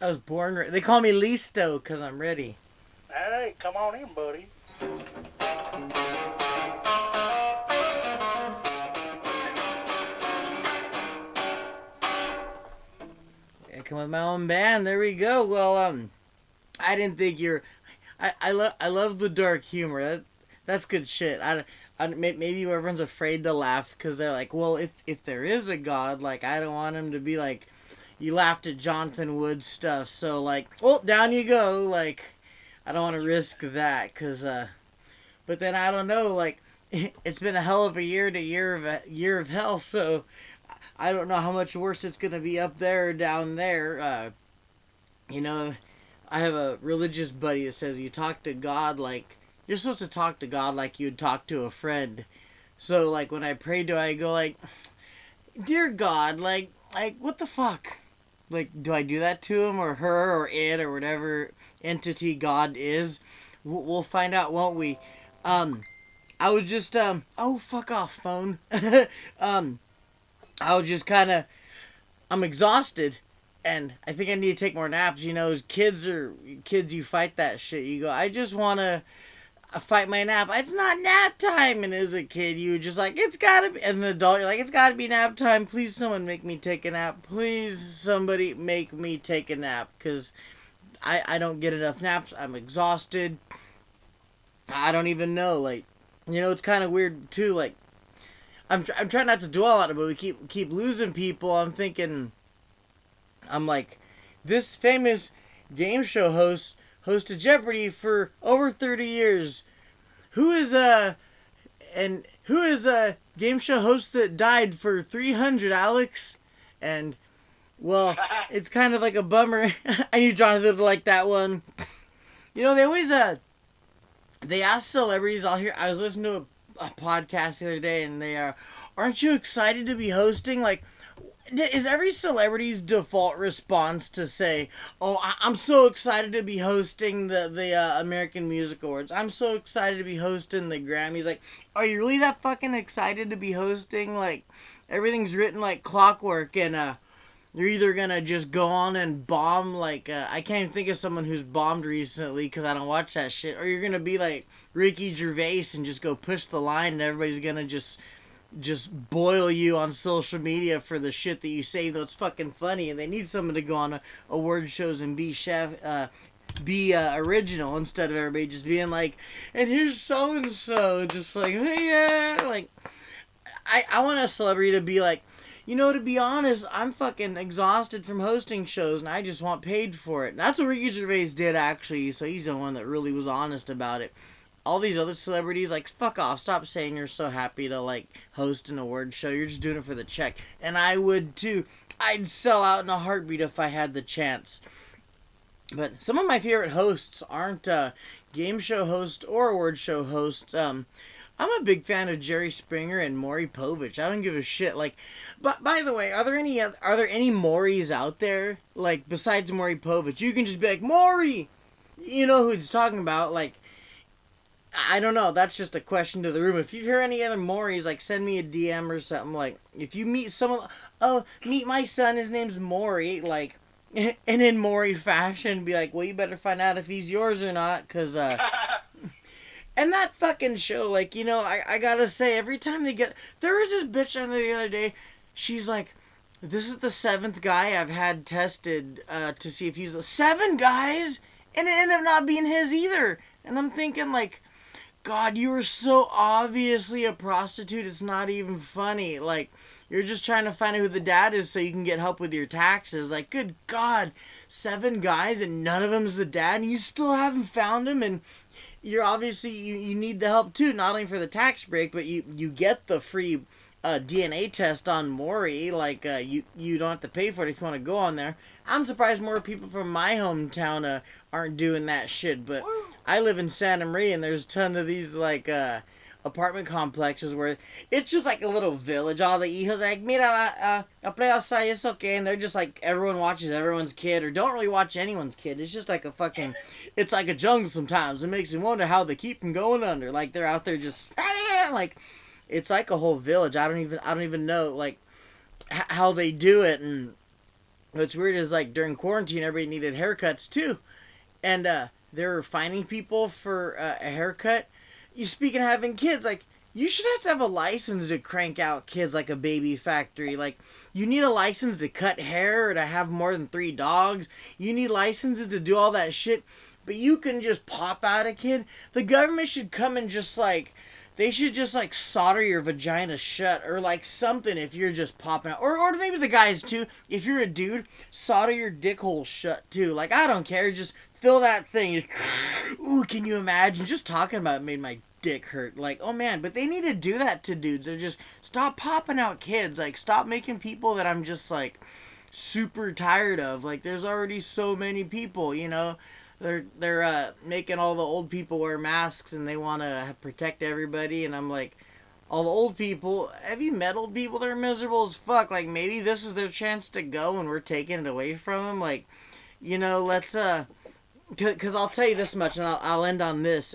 I was born ready. They call me Listo because I'm ready. Hey, come on in, buddy. I come with my own band. There we go. Well, I didn't think you're. I love the dark humor. That's good shit. Maybe everyone's afraid to laugh because they're like, well, if there is a god, like I don't want him to be like, you laughed at Jonathan Wood's stuff, so like, well, down you go. Like, I don't want to risk that because, but then I don't know. Like, it's been a hell of a year of hell. So I don't know how much worse it's gonna be up there or down there. You know, I have a religious buddy that says you talk to God like you're supposed to talk to God like you'd talk to a friend. So like when I pray to, I go like, dear God, like what the fuck? Like, do I do that to him or her or it or whatever entity God is? We'll find out, won't we? I was just oh fuck off phone. I was just kind of I'm exhausted and I think I need to take more naps. You know, as kids, you fight that shit. You go, I just want to fight my nap. It's not nap time. And as a kid, you were just like, it's gotta be. As an adult, you're like, it's gotta be nap time. Please, someone make me take a nap. Please, somebody make me take a nap. Because I don't get enough naps. I'm exhausted. I don't even know. Like, you know, it's kind of weird, too. Like, I'm trying not to dwell on it, but we keep losing people. I'm like, this famous game show host hosted Jeopardy for over 30 years. Who is a game show host that died for 300, Alex? And well, it's kind of like a bummer. I knew Jonathan would like that one. You know, they always they ask celebrities. I was listening to a podcast the other day, and they are, aren't you excited to be hosting? Like, is every celebrity's default response to say, "Oh, I'm so excited to be hosting the American Music Awards. I'm so excited to be hosting the Grammys." Like, are you really that fucking excited to be hosting? Like, everything's written like clockwork, and you're either gonna just go on and bomb. Like, I can't even think of someone who's bombed recently because I don't watch that shit. Or you're gonna be like Ricky Gervais and just go push the line, and everybody's gonna just boil you on social media for the shit that you say, though it's fucking funny, and they need someone to go on award shows and be original instead of everybody just being like, and here's so and so, just like, hey, yeah, like, I want a celebrity to be like, you know, to be honest, I'm fucking exhausted from hosting shows and I just want paid for it. And that's what Ricky Gervais did, actually, so he's the one that really was honest about it. All these other celebrities, like, fuck off. Stop saying you're so happy to, like, host an award show. You're just doing it for the check. And I would, too. I'd sell out in a heartbeat if I had the chance. But some of my favorite hosts aren't game show hosts or award show hosts. I'm a big fan of Jerry Springer and Maury Povich. I don't give a shit. Like, but by the way, are there any Maurys out there? Like, besides Maury Povich, you can just be like, Maury! You know who he's talking about, like, I don't know. That's just a question to the room. If you hear any other Maurys, like, send me a DM or something. Like, if you meet someone, oh, meet my son, his name's Maury, like, and in Maury fashion, be like, well, you better find out if he's yours or not, because, and that fucking show, like, you know, I gotta say, every time they get, there was this bitch on the other day, she's like, this is the 7th guy I've had tested, to see if he's the 7 guys, and it ended up not being his either, and I'm thinking, like, God, you were so obviously a prostitute, it's not even funny. Like, you're just trying to find out who the dad is so you can get help with your taxes. Like, good God, 7 guys and none of them's the dad, and you still haven't found him, and you're obviously, you need the help too, not only for the tax break, but you get the free DNA test on Maury. Like, you don't have to pay for it if you want to go on there. I'm surprised more people from my hometown aren't doing that shit, but I live in Santa Maria, and there's a ton of these, like, apartment complexes where it's just like a little village. All the hijos like, mira, a play outside, it's okay. And they're just like, everyone watches everyone's kid, or don't really watch anyone's kid. It's just like a fucking, it's like a jungle sometimes. It makes me wonder how they keep from going under. Like, they're out there just, like, it's like a whole village. I don't even know, like, how they do it. And what's weird is like during quarantine, everybody needed haircuts too, and they were finding people for a haircut. You speaking of having kids, like you should have to have a license to crank out kids like a baby factory. Like you need a license to cut hair or to have more than 3 dogs. You need licenses to do all that shit. But you can just pop out a kid. The government should come and just like, they should just like solder your vagina shut or like something if you're just popping out. Or maybe the guys too. If you're a dude, solder your dick hole shut too. Like I don't care. Just fill that thing. Ooh, can you imagine? Just talking about it made my dick hurt. Like, oh man, but they need to do that to dudes. They're just, stop popping out kids. Like, stop making people that I'm just like super tired of. Like, there's already so many people, you know. They're making all the old people wear masks and they want to protect everybody, and I'm like, all the old people, have you met old people that are miserable as fuck? Like, maybe this is their chance to go and we're taking it away from them. Like, you know, let's because I'll tell you this much, and I'll end on this.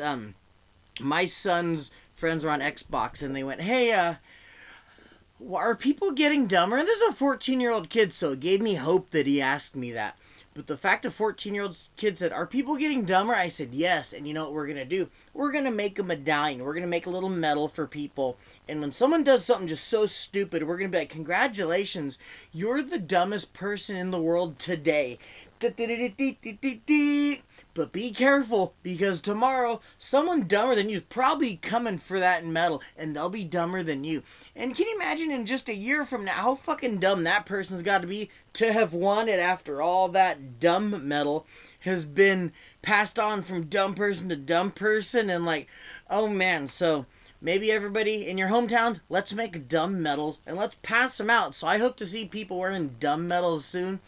My son's friends were on Xbox and they went, hey, are people getting dumber? And this is a 14-year-old kid, so it gave me hope that he asked me that. But the fact a 14-year-old kid said, are people getting dumber? I said, yes. And you know what we're going to do? We're going to make a medallion. We're going to make a little medal for people. And when someone does something just so stupid, we're going to be like, congratulations, you're the dumbest person in the world today. But be careful, because tomorrow, someone dumber than you is probably coming for that medal, and they'll be dumber than you. And can you imagine in just a year from now how fucking dumb that person's got to be to have won it after all that dumb medal has been passed on from dumb person to dumb person, and like, oh man, so maybe everybody in your hometown, let's make dumb medals, and let's pass them out. So I hope to see people wearing dumb medals soon.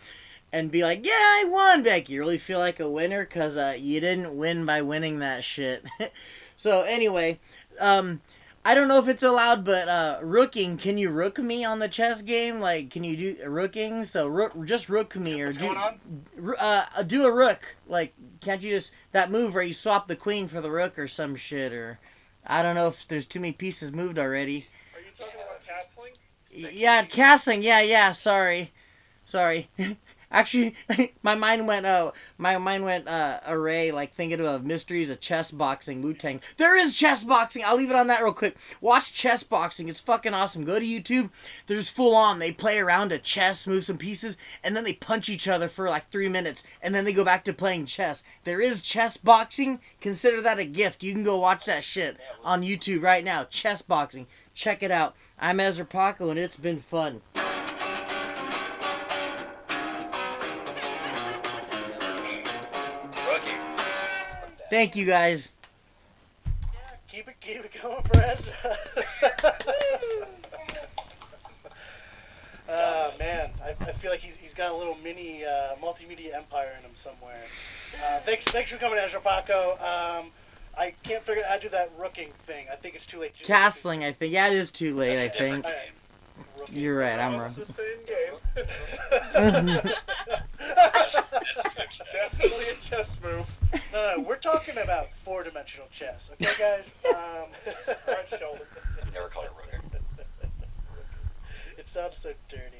And be like, yeah, I won. Be like, you really feel like a winner? Because you didn't win by winning that shit. So, anyway, I don't know if it's allowed, but rooking, can you rook me on the chess game? Like, can you do rooking? So, just rook me. Or do a rook. Like, can't you just, that move where you swap the queen for the rook or some shit? Or, I don't know if there's too many pieces moved already. Are you talking about castling? Yeah, castling. Yeah, sorry. Actually, my mind went array, like thinking of mysteries of chess boxing, Wu-Tang. There is chess boxing. I'll leave it on that real quick. Watch chess boxing. It's fucking awesome. Go to YouTube. There's full on. They play around a chess, move some pieces, and then they punch each other for like 3 minutes, and then they go back to playing chess. There is chess boxing. Consider that a gift. You can go watch that shit on YouTube right now. Chess boxing. Check it out. I'm Ezra Paco, and it's been fun. Thank you, guys. Keep it going for Ezra. Man, I feel like he's got a little mini multimedia empire in him somewhere. Thanks for coming, Ezra Paco. I can't figure out how to do that rooking thing. I think it's too late. Castling, I think. Yeah, it is too late, I think. You're right, I'm wrong. It's the same game. Definitely a chess move. No, we're talking about 4-dimensional chess, okay, guys? Right shoulder. Never called it rooking. It sounds so dirty.